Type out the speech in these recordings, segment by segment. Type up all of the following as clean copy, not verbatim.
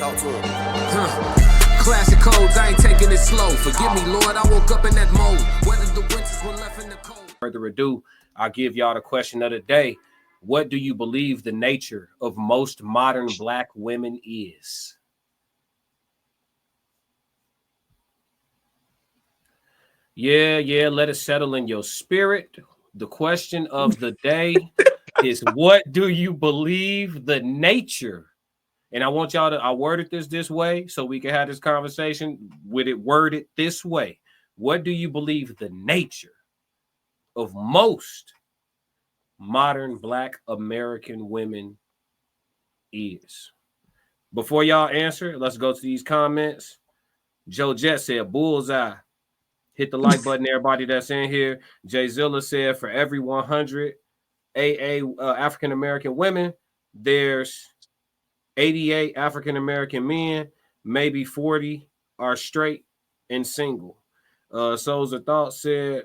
Talk to him. Classic codes, I ain't taking it slow. Forgive me, Lord, I woke up in that mode. Whether the winters were left in the cold. Further ado, I'll give y'all the question of the day. What do you believe the nature of most modern black women is? Yeah, let it settle in your spirit. The question of the day is, what do you believe the nature? And I want y'all to, I worded this way so we can have this conversation with it worded this way. What do you believe the nature of most modern black American women is? Before y'all answer, let's go to these comments. Joe Jet said, bullseye. Hit the like button, everybody that's in here. Jay Zilla said, for every 100 African-American women, there's 88 African-American men, maybe 40 are straight and single. Souls of Thought said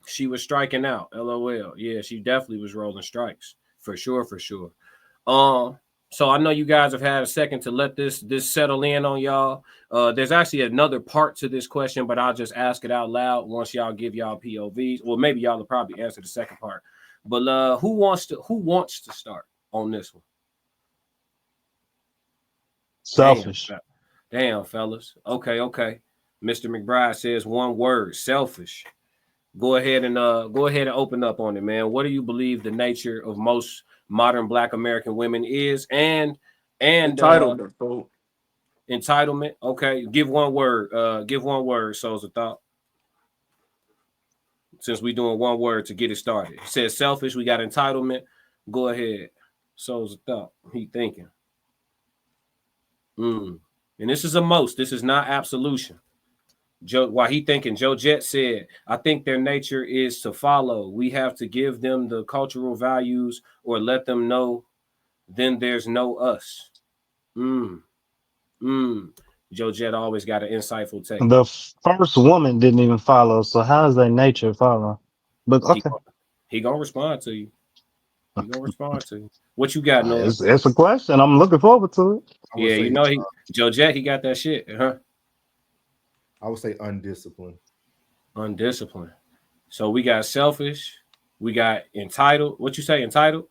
she was striking out. LOL. Yeah, she definitely was rolling strikes. For sure. So I know you guys have had a second to let this settle in on y'all. There's actually another part to this question, but I'll just ask it out loud once y'all give y'all POVs. Well, maybe y'all will probably answer the second part. But who wants to start on this one? Selfish. Damn, fellas. Okay. Mr. McBryde says one word: selfish. Go ahead and open up on it, man. What do you believe the nature of most modern black American women is? And Entitlement. Entitlement. Okay, give one word. Give one word. Souls of Thought. Since we doing one word to get it started. He says selfish. We got entitlement. Go ahead. Souls of Thought. He thinking. And this is a most. This is not absolution. Joe, while he thinking, Joe Jet said, I think their nature is to follow. We have to give them the cultural values or let them know then there's no us. Joe Jet always got an insightful take. The first woman didn't even follow, so how is their nature follow? But okay. He gonna respond to you. What you got, Norris? It's a question. I'm looking forward to it. Yeah, you know Joe Jet, he got that shit, huh? I would say undisciplined. Undisciplined. So we got selfish, we got entitled. What you say, entitled?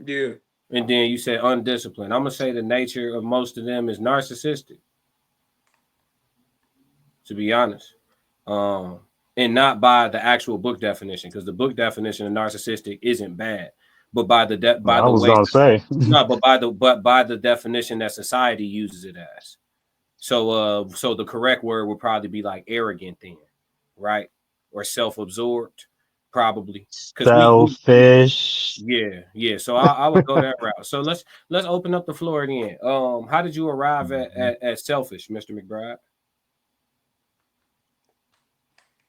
Yeah. And then you said undisciplined. I'm gonna say the nature of most of them is narcissistic. To be honest. And not by the actual book definition, because the book definition of narcissistic isn't bad. But by the by the definition that society uses it as. So the correct word would probably be like arrogant then, right? Or self-absorbed, probably. Selfish. Yeah. So I would go that route. So let's open up the floor again. How did you arrive at selfish, Mr. McBryde?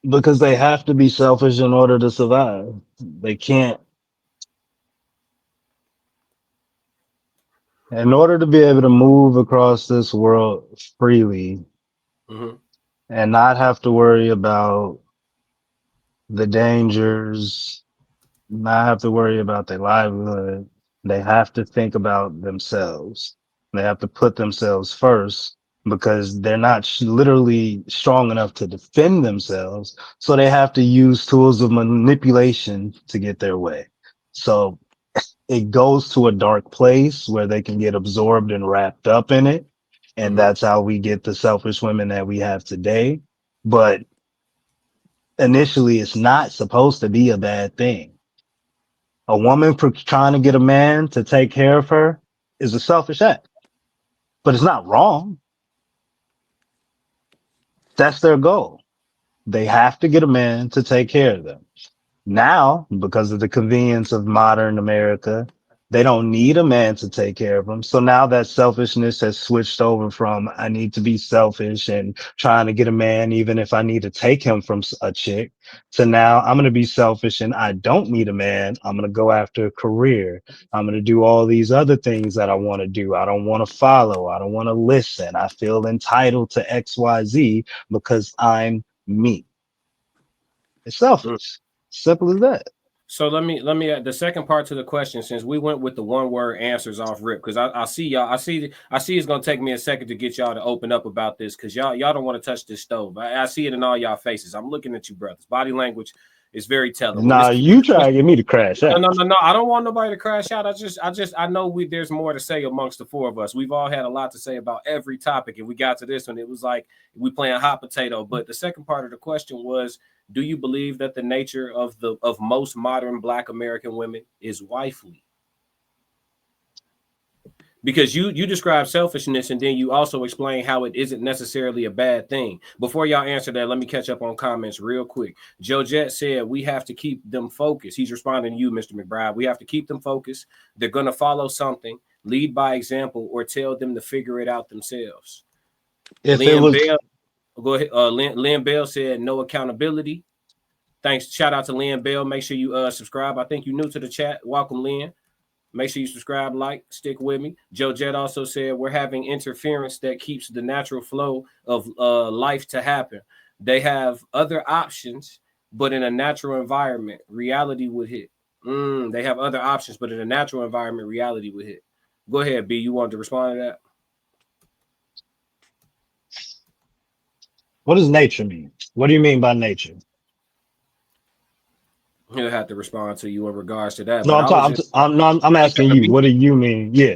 Because they have to be selfish in order to survive. They can't. In order to be able to move across this world freely and not have to worry about the dangers, not have to worry about their livelihood, they have to think about themselves. They have to put themselves first because they're not literally strong enough to defend themselves. So they have to use tools of manipulation to get their way. So it goes to a dark place where they can get absorbed and wrapped up in it. And that's how we get the selfish women that we have today. But initially, it's not supposed to be a bad thing. A woman trying to get a man to take care of her is a selfish act, but it's not wrong. That's their goal. They have to get a man to take care of them. Now, because of the convenience of modern America, they don't need a man to take care of them. So now that selfishness has switched over from I need to be selfish and trying to get a man, even if I need to take him from a chick, to now I'm going to be selfish and I don't need a man. I'm going to go after a career. I'm going to do all these other things that I want to do. I don't want to follow. I don't want to listen. I feel entitled to XYZ because I'm me. It's selfish. Simple as that. So let me the second part to the question, since we went with the one word answers off rip, because I see y'all, I see it's gonna take me a second to get y'all to open up about this, because y'all don't want to touch this stove. I see it in all y'all faces. I'm looking at you, brothers. Body language is very telling. Nah, you try to get me to crash out. No. I don't want nobody to crash out. I know there's more to say amongst the four of us. We've all had a lot to say about every topic, and we got to this one. It was like we playing hot potato. But the second part of the question was, do you believe that the nature of most modern Black American women is wifely? Because you describe selfishness, and then you also explain how it isn't necessarily a bad thing. Before y'all answer that, let me catch up on comments real quick. Joe Jet said we have to keep them focused. He's responding to you, Mr. McBryde. We have to keep them focused. They're going to follow something, lead by example, or tell them to figure it out themselves. Bell, go ahead. Lynn Bell said no accountability. Thanks. Shout out to Lynn Bell. Make sure you subscribe. I think you're new to the chat. Welcome, Lynn. Make sure you subscribe, like, stick with me. Joe Jet also said we're having interference that keeps the natural flow of life to happen. They have other options, but in a natural environment, reality would hit. They have other options, but in a natural environment, reality would hit. Go ahead, B. You wanted to respond to that? What does nature mean? What do you mean by nature? He'll have to respond to you in regards to that. No, but I'm asking you. What do you mean? Yeah,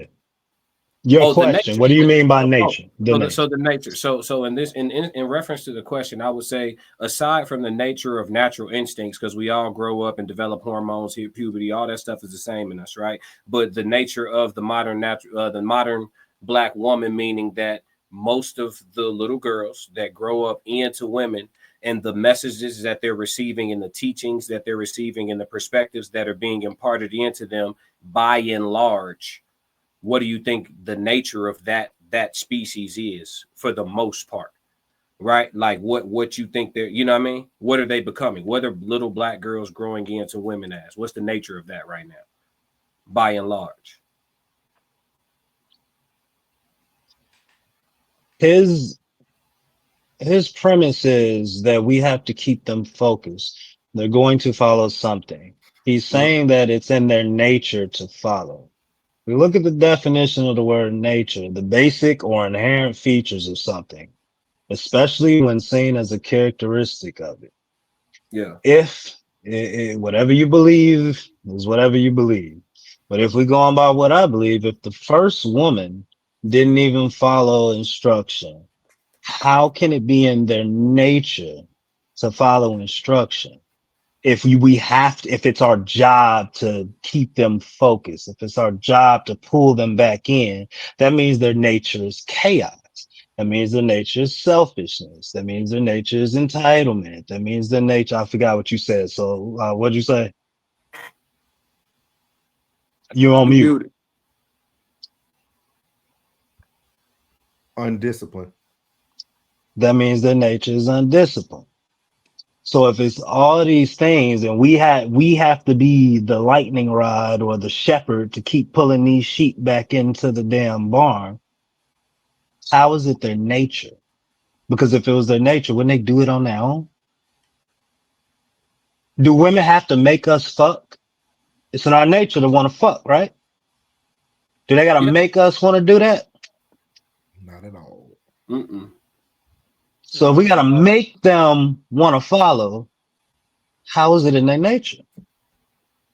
your question. What do you mean by nature? So the nature. So in reference to the question, I would say, aside from the nature of natural instincts, because we all grow up and develop hormones, hit puberty, all that stuff is the same in us, right? But the nature of the modern Black woman, meaning that most of the little girls that grow up into women, and the messages that they're receiving and the teachings that they're receiving and the perspectives that are being imparted into them, by and large, what do you think the nature of that species is for the most part? Right? Like what you think they're, you know what I mean? What are they becoming? What are little Black girls growing into women as? What's the nature of that right now, by and large? His premise is that we have to keep them focused. They're going to follow something. He's saying that it's in their nature to follow. We look at the definition of the word nature, the basic or inherent features of something, especially when seen as a characteristic of it. Yeah. If whatever you believe is whatever you believe. But if we go on by what I believe, if the first woman didn't even follow instruction, how can it be in their nature to follow instruction? If it's our job to keep them focused, if it's our job to pull them back in, that means their nature is chaos. That means their nature is selfishness. That means their nature is entitlement. That means their nature, I forgot what you said. So what'd you say? You're on mute. Undisciplined. That means their nature is undisciplined. So if it's all these things and we have to be the lightning rod or the shepherd to keep pulling these sheep back into the damn barn, how is it their nature? Because if it was their nature, wouldn't they do it on their own? Do women have to make us fuck? It's in our nature to want to fuck, right? Do they got to make us want to do that? Not at all. So if we got to make them want to follow, how is it in their nature?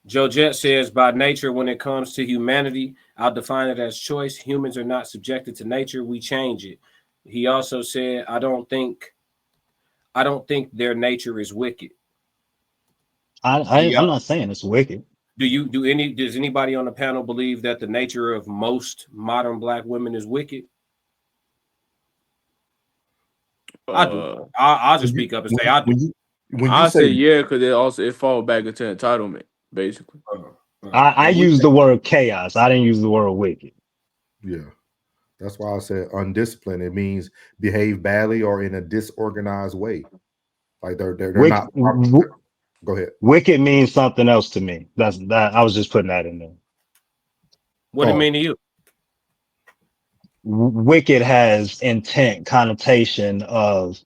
Joe Jet says, by nature, when it comes to humanity, I'll define it as choice. Humans are not subjected to nature. We change it. He also said, I don't think their nature is wicked. I'm not saying it's wicked. Does anybody on the panel believe that the nature of most modern Black women is wicked? I do. I'll just speak up and say I do. I say yeah, because it falls back into entitlement, basically. I use the word chaos. I didn't use the word wicked. Yeah. That's why I said undisciplined. It means behave badly or in a disorganized way. Like they're not. Go ahead. Wicked means something else to me. That's that. I was just putting that in there. What do it mean to you? Wicked has intent, connotation of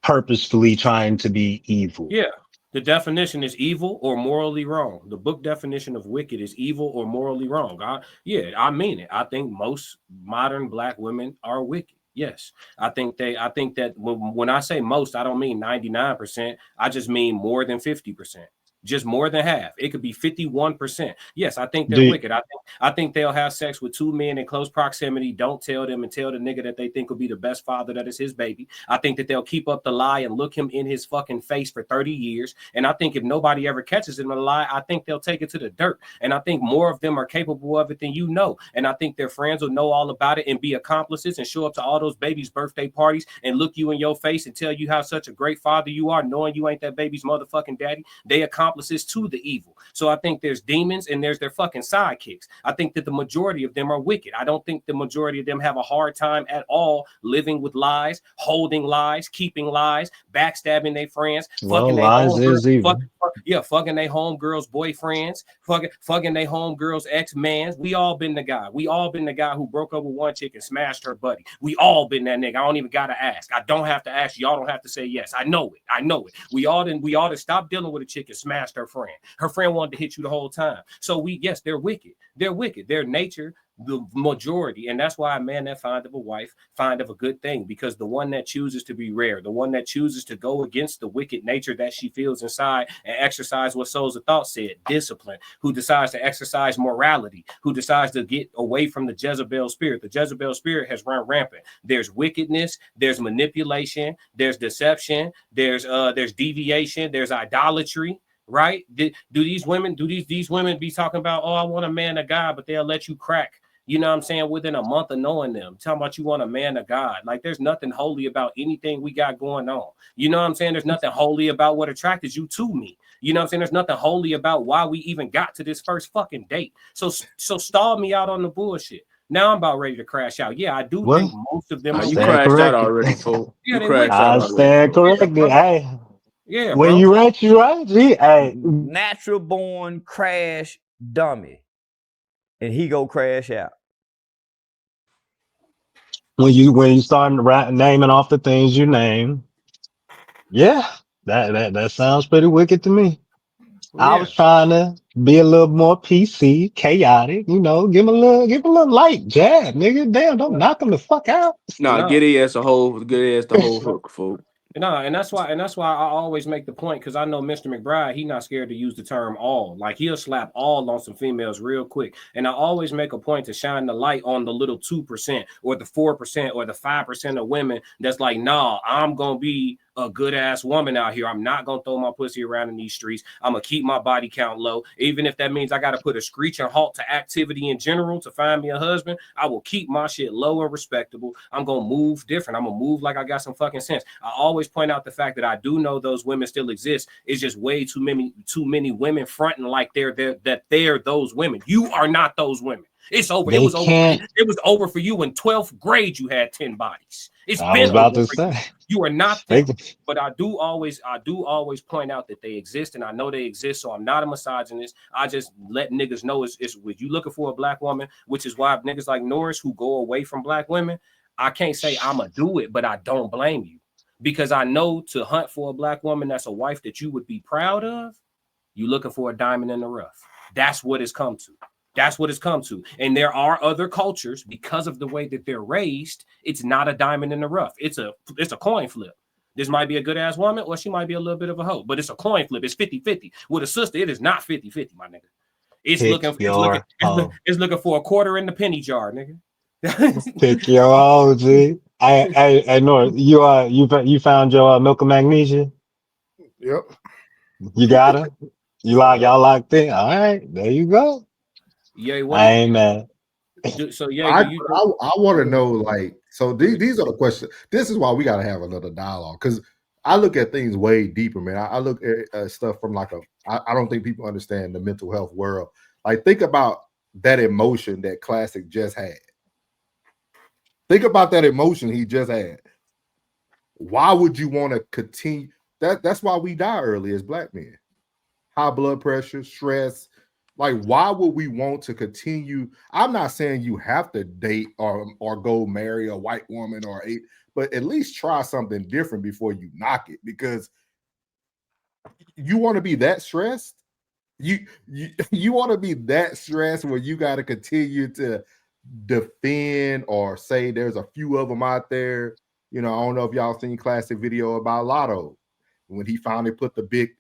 purposefully trying to be evil. Yeah. The definition is evil or morally wrong. The book definition of wicked is evil or morally wrong. I mean it. I think most modern black women are wicked. Yes, I think that when I say most, I don't mean 99%. I just mean more than 50%. Just more than half. It could be 51%. Yes, I think they're wicked. I think they'll have sex with two men in close proximity. Don't tell them and tell the nigga that they think will be the best father that is his baby. I think that they'll keep up the lie and look him in his fucking face for 30 years. And I think if nobody ever catches him in a lie, I think they'll take it to the dirt. And I think more of them are capable of it than you know. And I think their friends will know all about it and be accomplices and show up to all those babies' birthday parties and look you in your face and tell you how such a great father you are, knowing you ain't that baby's motherfucking daddy. They accomplices to the evil. So I think there's demons and there's their fucking sidekicks. I think that the majority of them are wicked. I don't think the majority of them have a hard time at all living with lies, holding lies, keeping lies, backstabbing their friends, well, lies is evil. Fucking their homegirls' boyfriends, fucking their homegirls' ex-mans. We all been the guy. We all been the guy who broke up with one chick and smashed her buddy. We all been that nigga. I don't even gotta ask. I don't have to ask. Y'all don't have to say yes. I know it. I know it. We all done stopped dealing with a chick and smashed her friend. Her friend wanted to hit you the whole time. So yes, they're wicked. They're wicked. Their nature, the majority, and that's why a man that find of a wife find of a good thing, because the one that chooses to be rare, the one that chooses to go against the wicked nature that she feels inside and exercise what Souls of Thought said, discipline, who decides to exercise morality, who decides to get away from the Jezebel spirit. The Jezebel spirit has run rampant. There's wickedness, there's manipulation, there's deception, there's deviation, there's idolatry. Right? Do these women be talking about, oh, I want a man of God, but they'll let you crack, you know what I'm saying, within a month of knowing them, talking about you want a man of God. Like, there's nothing holy about anything we got going on. You know what I'm saying? There's nothing holy about what attracted you to me. You know what I'm saying? There's nothing holy about why we even got to this first fucking date. So stall me out on the bullshit. Now I'm about ready to crash out. Yeah, I do think most of them are. You crashed out already, folks. Yeah, you crashed I out already. stand corrected. Hey, yeah, when bro. you right, you right. G. Hey, natural born crash dummy, and he go crash out. When you start naming off the things you name, yeah, that sounds pretty wicked to me. Yeah. I was trying to be a little more PC, chaotic, you know, give him a little light jab, nigga. Damn, don't knock him the fuck out. Nah, get it as a whole, get it as the whole hook, folks. No, and that's why I always make the point, because I know Mr. McBryde, he not scared to use the term all. Like, he'll slap all on some females real quick. And I always make a point to shine the light on the little 2% or the 4% or the 5% of women that's like, nah, I'm gonna be a good ass woman out here. I'm not gonna throw my pussy around in these streets. I'm gonna keep my body count low. Even if that means I gotta put a screeching halt to activity in general to find me a husband, I will keep my shit low and respectable. I'm gonna move different. I'm gonna move like I got some fucking sense. I always point out the fact that I do know those women still exist. It's just way too many women fronting like they're those women. You are not those women. It's over. It was over for you in 12th grade. You had 10 bodies. I was about to say, you are not them. But I do always point out that they exist, and I know they exist. So I'm not a misogynist. I just let niggas know it's when you looking for a black woman, which is why niggas like Norris who go away from black women, I can't say I'ma do it, but I don't blame you, because I know to hunt for a black woman that's a wife that you would be proud of, you looking for a diamond in the rough. That's what it's come to. That's what it's come to. And there are other cultures, because of the way that they're raised, it's not a diamond in the rough. It's a coin flip. This might be a good ass woman, or she might be a little bit of a hoe, but it's a coin flip. It's 50-50. With a sister, it is not 50-50, my nigga. It's looking for a quarter in the penny jar, nigga. Pick your own, G. I know you found your milk and magnesia. Yep. You got her. Y'all locked in. All right, there you go. Yeah, I ain't mad. So yeah, I want to know, like, so these are the questions. This is why we got to have another dialogue, because I look at things way deeper, man. I look at stuff from like I don't think people understand the mental health world. Like, think about that emotion that Classic just had. Think about that emotion he just had. Why would you want to continue? That's why we die early as black men. High blood pressure, stress. Like, why would we want to continue? I'm not saying you have to date or go marry a white woman but at least try something different before you knock it, because You want to be that stressed? You want to be that stressed where you got to continue to defend or say there's a few of them out there. You know, I don't know if y'all seen classic video about Lotto when he finally put the big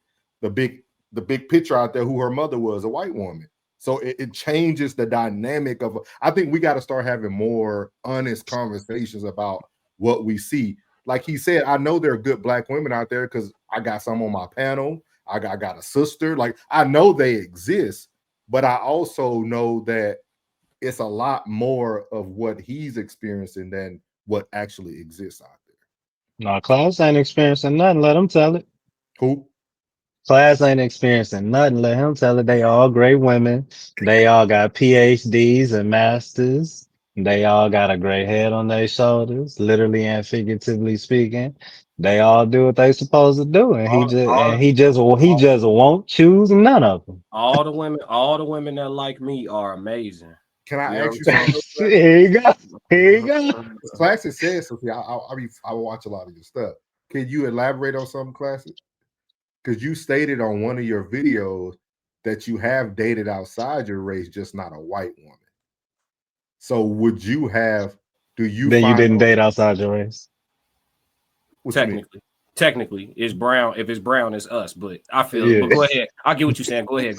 picture out there who her mother was, a white woman. So it changes the dynamic of. I think we got to start having more honest conversations about what we see. Like he said, I know there are good black women out there because I got some on my panel. I got a sister. Like I know they exist, but I also know that it's a lot more of what he's experiencing than what actually exists out there. No, Class ain't experiencing nothing. Let him tell it. Who? Class ain't experiencing nothing. Let him tell it. They all great women. They all got PhDs and masters. They all got a gray head on their shoulders, literally and figuratively speaking. They all do what they supposed to do, and he just won't choose none of them. All the women that like me are amazing. Can I You know ask you something? Here you go. Here you go. Classic says something. I watch a lot of your stuff. Can you elaborate on something, Classic? Because you stated on one of your videos that you have dated outside your race, just not a white woman. So would you have? Do you? Then you find didn't date outside your race. Technically, it's brown. If it's brown, it's us. But I feel it. But go ahead. I get what you're saying. Go ahead.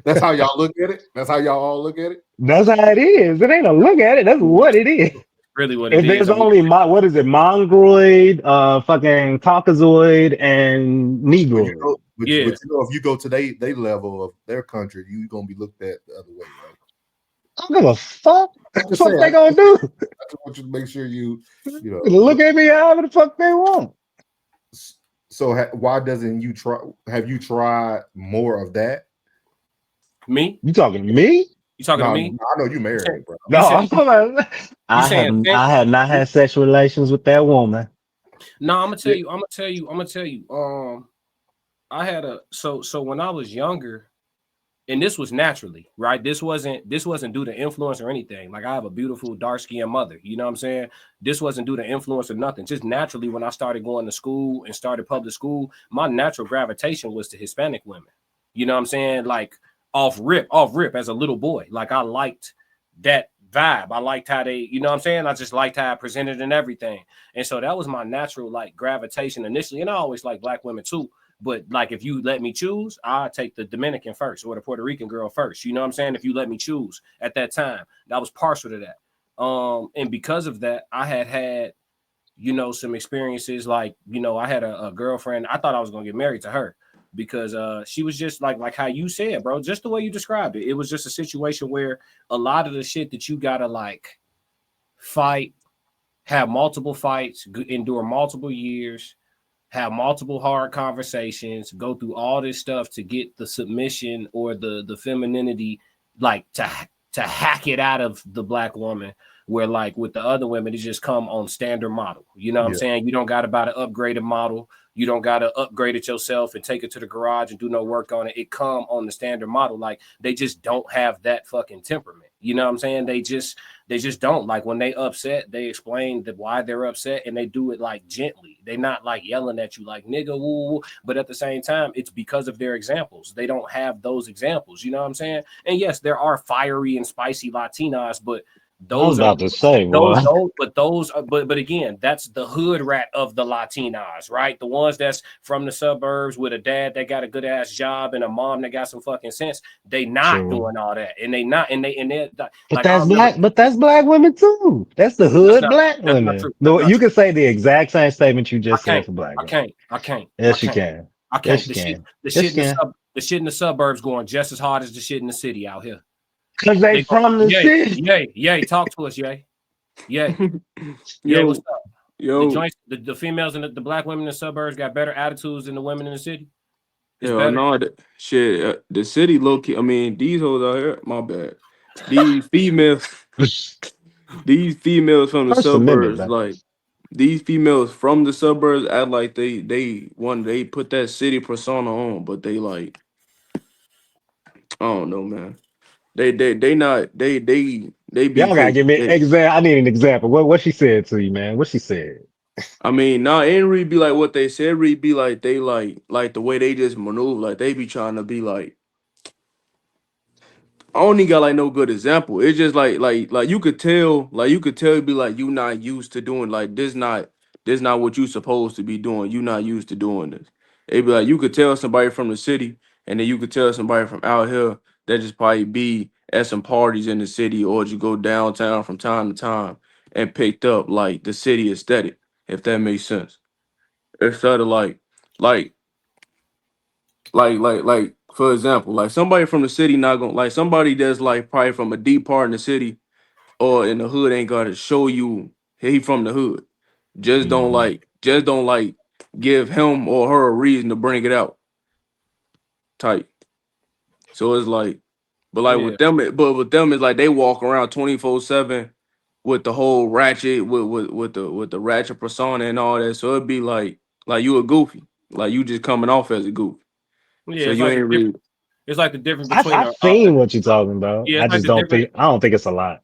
That's how y'all look at it. That's how y'all all look at it. That's how it is. It ain't a look at it. That's what it is. Really, what it if is. There's only what is it? Mongoloid, fucking Caucasoid, and Negroid. But you know, if you go to they level of their country, you're gonna be looked at the other way, right? I don't give a fuck. What the fuck they gonna do? I just want you to make sure you know look at me however the fuck they want. So why doesn't you try? Have you tried more of that? Me? You talking to me? You talking to me? I know you married, bro. No, I have not had sexual relations with that woman. No, I'm gonna tell you. I had so when I was younger, and this was naturally, right? This wasn't due to influence or anything. Like I have a beautiful dark-skinned mother. You know what I'm saying? This wasn't due to influence or nothing. Just naturally, when I started going to school and started public school, my natural gravitation was to Hispanic women. You know what I'm saying? Like off rip as a little boy. Like I liked that vibe. I liked how they, you know what I'm saying? I just liked how I presented and everything. And so that was my natural like gravitation initially. And I always like black women too. But like if you let me choose, I'll take the Dominican first or the Puerto Rican girl first. You know what I'm saying? If you let me choose at that time, that was partial to that. And because of that, I had, you know, some experiences like, you know, I had a girlfriend. I thought I was gonna get married to her because she was just like how you said, bro, just the way you described it. It was just a situation where a lot of the shit that you gotta like fight, have multiple fights, endure multiple years, have multiple hard conversations, go through all this stuff to get the submission or the femininity, like to hack it out of the black woman, where like with the other women, it just come on standard model. You know what I'm saying? You don't got to buy the upgraded model. You don't got to upgrade it yourself and take it to the garage and do no work on it. It come on the standard model. Like they just don't have that fucking temperament. You know what I'm saying? They just don't. Like when they upset, they explain why they're upset and they do it like gently. They not like yelling at you like nigga woo, but at the same time, it's because of their examples. They don't have those examples. You know what I'm saying? And yes, there are fiery and spicy Latinas, but those are but again, that's the hood rat of the Latinas, right? The ones that's from the suburbs with a dad that got a good ass job and a mom that got some fucking sense. They not doing all that, and they not, and they're but like, that's black women too. That's the hood black women. No, you can say the exact same statement you just said for black women. I can't. Yes, you can. I can't. The shit in the suburbs going just as hard as the shit in the city out here. Because they from the city. Yay, talk to us, yay. What's up? The females and the black women in the suburbs got better attitudes than the women in the city. No, the city low key. I mean, these hoes out here, my bad. These females from the suburbs, like these females from the suburbs act like they put that city persona on, but they like, I don't know, man. They be. Y'all gotta give me example. I need an example. What she said to you, man? What she said? I mean, nah, it ain't really be like what they said. Really be like they like the way they just maneuver. Like they be trying to be like. I don't even got like no good example. It's just like you could tell, it'd be like you not used to doing like this not what you supposed to be doing. You not used to doing this. It'd be like you could tell somebody from the city, and then you could tell somebody from out here that just probably be at some parties in the city, or you go downtown from time to time and picked up like the city aesthetic, if that makes sense. Instead of like for example, like somebody from the city not gonna like somebody that's like probably from a deep part in the city or in the hood ain't gotta show you he from the hood. Just don't like give him or her a reason to bring it out type. So it's like, but like Yeah. with them, but with them it's like they walk around 24/7 with the whole ratchet with the ratchet persona and all that. So it'd be like you a goofy, like you just coming off as a goofy. Yeah, So it's you like the ain't really. it's like the difference between I've seen what you're talking about. yeah, I it's like just the difference. I don't think it's a lot.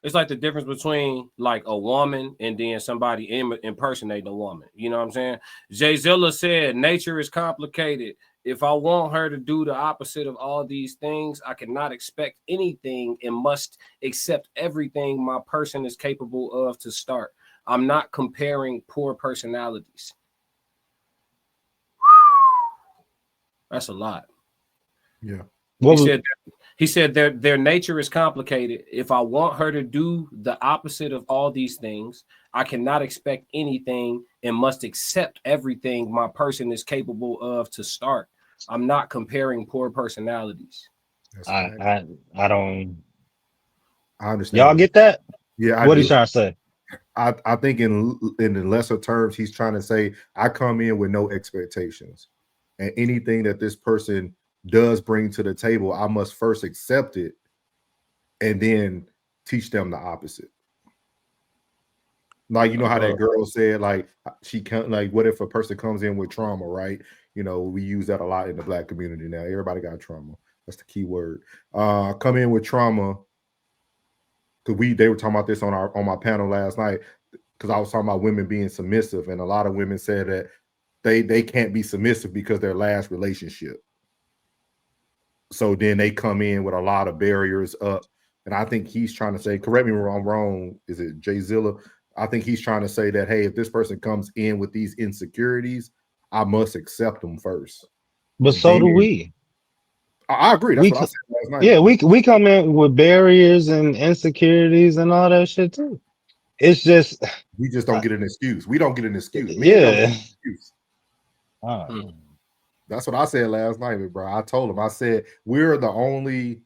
It's like the difference between like a woman and then somebody impersonating a woman. You know what I'm saying? Jay Zilla said, nature is complicated. If I want her to do the opposite of all these things, I cannot expect anything and must accept everything my person is capable of to start. I'm not comparing poor personalities. That's a lot. Yeah. He said their nature is complicated. If I want her to do the opposite of all these things, I cannot expect anything and must accept everything my person is capable of to start. I'm not comparing poor personalities. I don't. I understand. Y'all get that? Yeah. What he's trying to say? I think in the lesser terms, he's trying to say I come in with no expectations, and anything that this person does bring to the table, I must first accept it and then teach them the opposite. Like, you know how that girl said, like, she can't, like, what if a person comes in with trauma, right? You know, we use that a lot in the Black community now. Everybody got trauma. That's the key word. Come in with trauma. Because they were talking about this on my panel last night, because I was talking about women being submissive, and a lot of women said that they can't be submissive because their last relationship. So then they come in with a lot of barriers up. And I think he's trying to say, correct me if I'm wrong, is it Jay Zilla? I think he's trying to say that, hey, if this person comes in with these insecurities, I must accept them first. But so do we. I agree. That's what I said last night. Yeah, we come in with barriers and insecurities and all that shit too. It's just we just don't get an excuse. We don't get an excuse. Yeah. That's what I said last night, bro. I told him, I said, we're the only,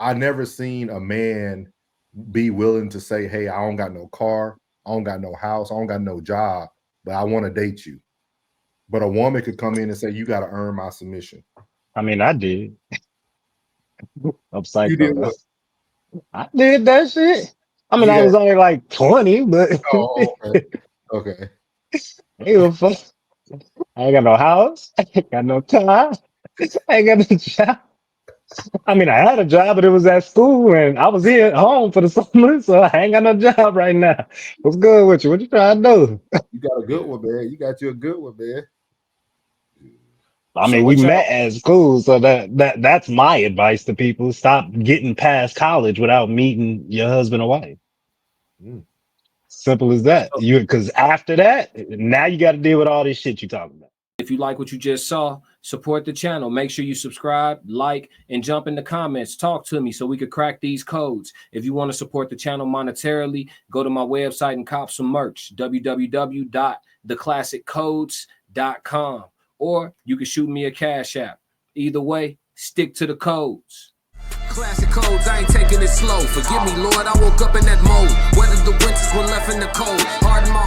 I never seen a man be willing to say, hey, I don't got no car, I don't got no house, I don't got no job, but I want to date you. But a woman could come in and say, you got to earn my submission. I mean, I did. I'm psyched. You did what? I did that shit. I mean, I was only like 20, but okay. I ain't got no house. I ain't got no car. I ain't got no job. I mean, I had a job, but it was at school, and I was here at home for the summer, so I ain't got no job right now. What's good with you? What you trying to do? You got a good one, man. You got you a good one, man. I mean, we met at school, so that's my advice to people. Stop getting past college without meeting your husband or wife. Simple as that. Because after that, now you got to deal with all this shit you talking about. If you like what you just saw, support the channel. Make sure you subscribe, like, and jump in the comments. Talk to me so we could crack these codes. If you want to support the channel monetarily, go to my website and cop some merch, www.theclassiccodes.com. Or you can shoot me a Cash App. Either way, stick to the codes. Classic codes, I ain't taking it slow. Forgive me, Lord, I woke up in that mode. Weathered the winters when left in the cold. Hardened my